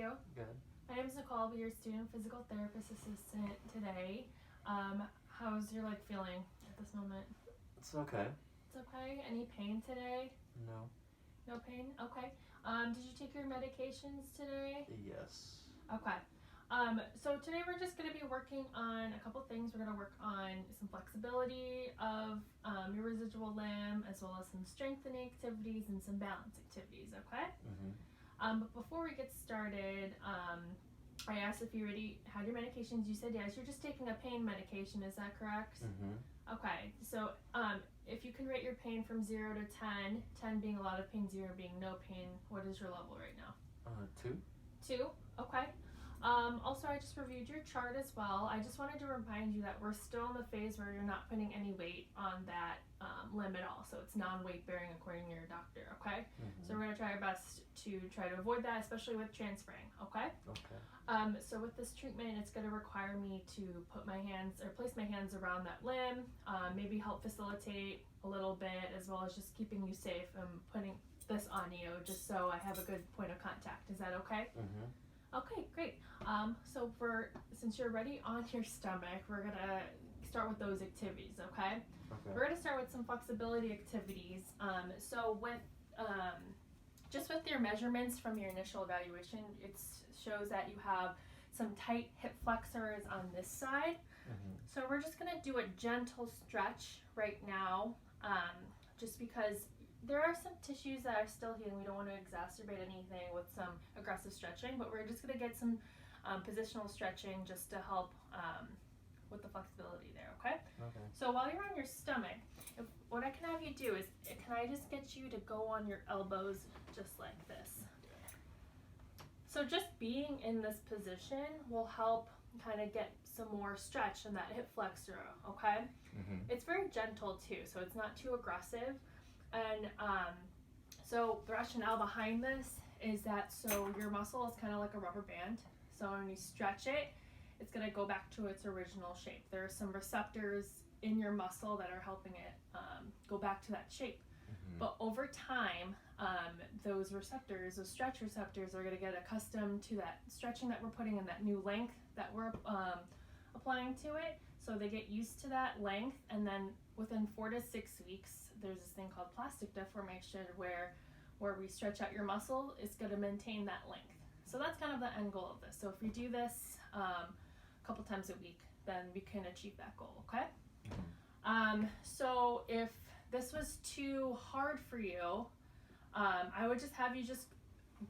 you? Good. My name is Nicole. I'll be your student physical therapist assistant today. How's your leg feeling at this moment? It's okay. It's okay. Any pain today? No. No pain? Okay. Did you take your medications today? Yes. Okay. So today we're just going to be working on a couple things. We're going to work on some flexibility of your residual limb, as well as some strengthening activities and some balance activities, okay? But before we get started, I asked if you already had your medications. You said yes. You're just taking a pain medication, is that correct? Okay, so if you can rate your pain from 0 to 10, 10 being a lot of pain, 0 being no pain, what is your level right now? 2. 2? Okay. Also, I just reviewed your chart as well. I just wanted to remind you that we're still in the phase where you're not putting any weight on that limb at all. So it's non-weight bearing according to your doctor, okay? So we're going to try our best to try to avoid that, especially with transferring, okay? Okay. So with this treatment, it's going to require me to put my hands or place my hands around that limb, maybe help facilitate a little bit, as well as just keeping you safe and putting this on you just so I have a good point of contact. Is that okay? Okay, great. So since you're already on your stomach, we're gonna start with those activities, okay? We're gonna start with some flexibility activities. So with just with your measurements from your initial evaluation, it shows that you have some tight hip flexors on this side. So we're just gonna do a gentle stretch right now, just because there are some tissues that are still healing. We don't want to exacerbate anything with some aggressive stretching, but we're just going to get some positional stretching just to help with the flexibility there, okay? Okay. So while you're on your stomach, what I can have you do is, can I just get you to go on your elbows just like this? So just being in this position will help kind of get some more stretch in that hip flexor, okay? It's very gentle too, so it's not too aggressive. And so the rationale behind this is that so your muscle is kind of like a rubber band. So when you stretch it, it's going to go back to its original shape. There are some receptors in your muscle that are helping it go back to that shape. But over time, those receptors, those stretch receptors, are going to get accustomed to that stretching that we're putting in, that new length that we're applying to it. So they get used to that length, and then within 4 to 6 weeks, there's this thing called plastic deformation where we stretch out your muscle. It's going to maintain that length. So that's kind of the end goal of this. So if we do this a couple times a week, then we can achieve that goal, okay? So if this was too hard for you, I would just have you just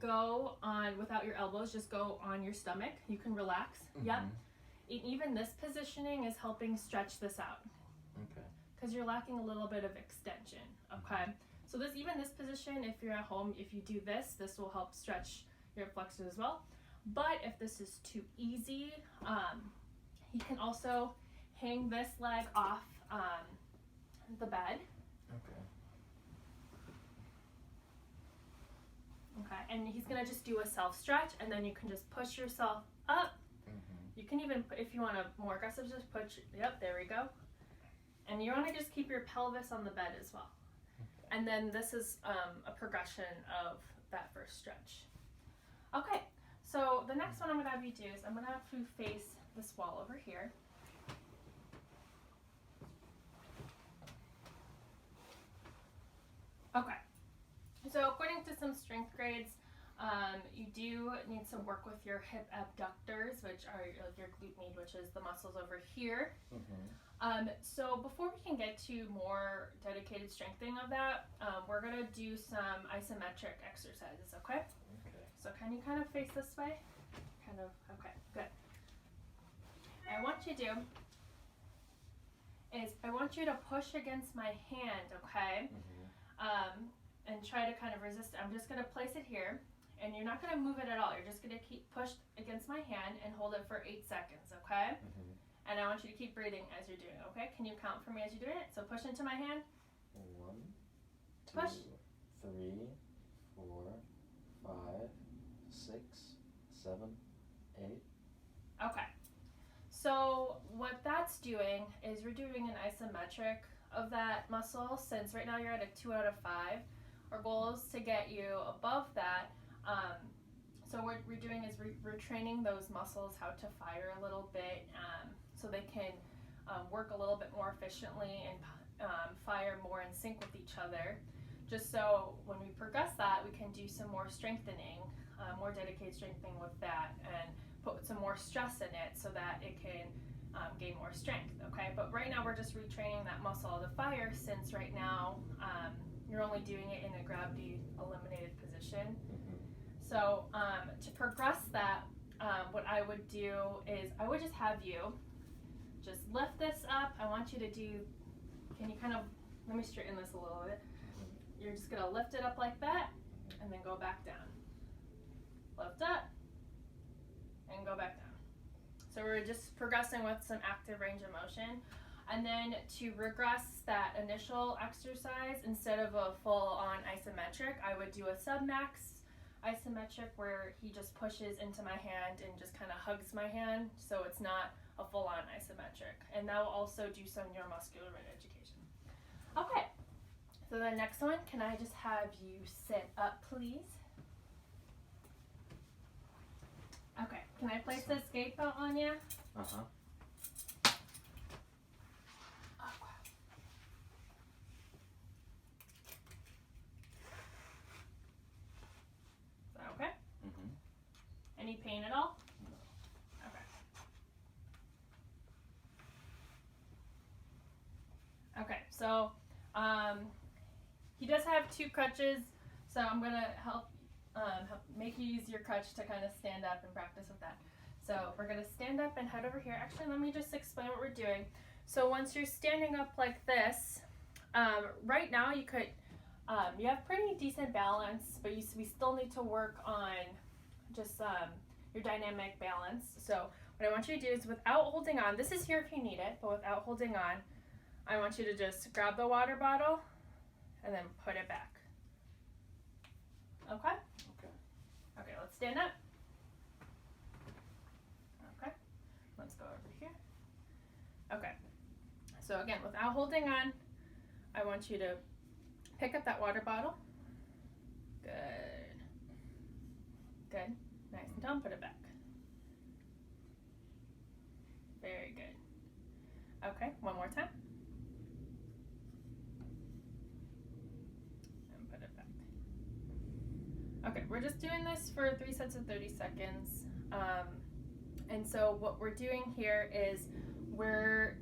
go on without your elbows, just go on your stomach. You can relax. Yep. Even this positioning is helping stretch this out. Okay. Because you're lacking a little bit of extension, okay? So even this position, if you're at home, if you do this will help stretch your flexors as well. But if this is too easy, you can also hang this leg off the bed. Okay, and he's gonna just do a self stretch, and then you can just push yourself up. You can even, if you want a more aggressive, just push, yep, there we go. And you want to just keep your pelvis on the bed as well. And then this is a progression of that first stretch. Okay, so the next one I'm going to have you do is I'm going to have you face this wall over here. Okay, so according to some strength grades, you do need some work with your hip abductors, which are like your glute med, which is the muscles over here. So before we can get to more dedicated strengthening of that, we're going to do some isometric exercises, okay? So can you kind of face this way? Okay, good. And what you do is I want you to push against my hand, okay? And try to kind of resist. I'm just going to place it here, and you're not going to move it at all. You're just going to keep pushed against my hand and hold it for 8 seconds, okay? And I want you to keep breathing as you're doing it, okay? Can you count for me as you're doing it? So push into my hand. 1, 2, push. 3, 4, 5, 6, 7, 8. Okay. So what that's doing is we're doing an isometric of that muscle. Since right now you're at a 2 out of 5, our goal is to get you above that. So what we're doing is we're training those muscles how to fire a little bit, so they can work a little bit more efficiently and fire more in sync with each other. Just so when we progress that, we can do some more strengthening, more dedicated strengthening with that, and put some more stress in it so that it can gain more strength, okay? But right now we're just retraining that muscle to fire, since right now you're only doing it in a gravity eliminated position. So to progress that, what I would do is I would just have you just lift this up. I want you to do, can you kind of, let me straighten this a little bit. You're just gonna lift it up like that and then go back down. Lift up and go back down. So we're just progressing with some active range of motion. And then to regress that initial exercise, instead of a full-on isometric, I would do a submax isometric where he just pushes into my hand and just kind of hugs my hand, so it's not a full-on isometric. And that will also do some neuromuscular education. Okay, so the next one, can I just have you sit up, please? Okay, can I place this skate belt on you? Uh-huh. Okay. Any pain at all? No. Okay. Okay, so he does have 2 crutches, so I'm gonna help make you use your crutch to kind of stand up and practice with that. So we're gonna stand up and head over here. Actually, let me just explain what we're doing. So once you're standing up like this, right now you could, you have pretty decent balance, but we still need to work on just your dynamic balance. So what I want you to do is, without holding on, this is here if you need it, but without holding on, I want you to just grab the water bottle and then put it back. Okay? Okay. Okay, let's stand up. Okay, let's go over here. Okay, so again, without holding on, I want you to pick up that water bottle. Good. Good. Nice and tall. Put it back. Very good. Okay, one more time. And put it back. Okay, we're just doing this for 3 sets of 30 seconds. And so what we're doing here is we're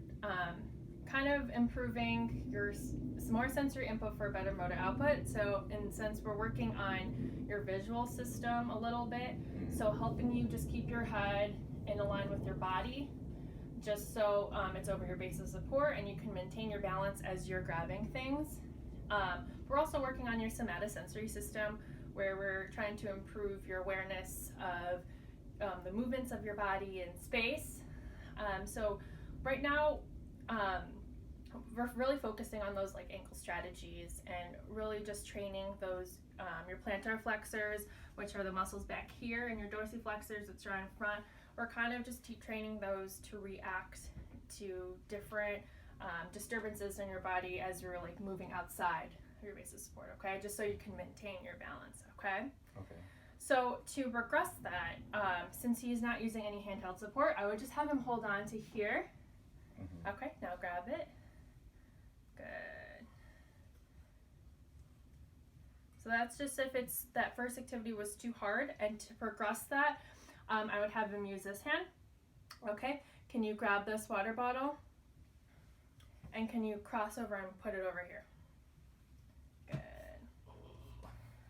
kind of improving some more sensory input for better motor output. So in a sense, we're working on your visual system a little bit. So helping you just keep your head in line with your body, just so it's over your base of support and you can maintain your balance as you're grabbing things. We're also working on your somatosensory system, where we're trying to improve your awareness of the movements of your body in space. So right now, we're really focusing on those like ankle strategies and really just training those your plantar flexors, which are the muscles back here, and your dorsiflexors, which are in front. We're kind of just training those to react to different disturbances in your body as you're like moving outside your base of support. Okay, just so you can maintain your balance. Okay. Okay. So to progress that, since he's not using any handheld support, I would just have him hold on to here. Okay, now grab it. Good. So that's just if it's that first activity was too hard, and to progress that, I would have him use this hand. Okay, can you grab this water bottle? And can you cross over and put it over here? Good.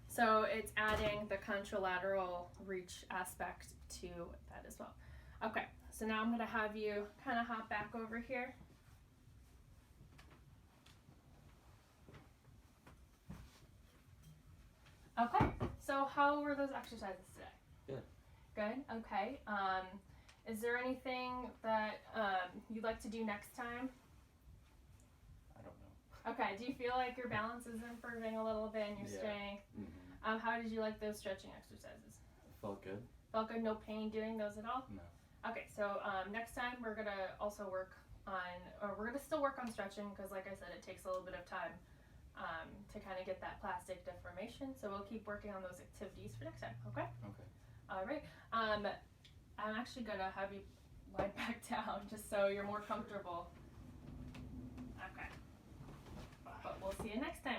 So it's adding the contralateral reach aspect to that as well. Okay, so now I'm going to have you kind of hop back over here. Okay, so how were those exercises today? Good. Good, okay. Is there anything that you'd like to do next time? I don't know. Okay, do you feel like your balance is improving a little bit and your strength? How did you like those stretching exercises? It felt good. Felt good? No pain doing those at all? No. Okay, so next time we're going to also work on, or we're going to still work on stretching, because like I said, it takes a little bit of time to kind of get that plastic deformation. So we'll keep working on those activities for next time, okay? Okay. All right. I'm actually gonna have you lie back down just so you're more comfortable. Okay. But we'll see you next time.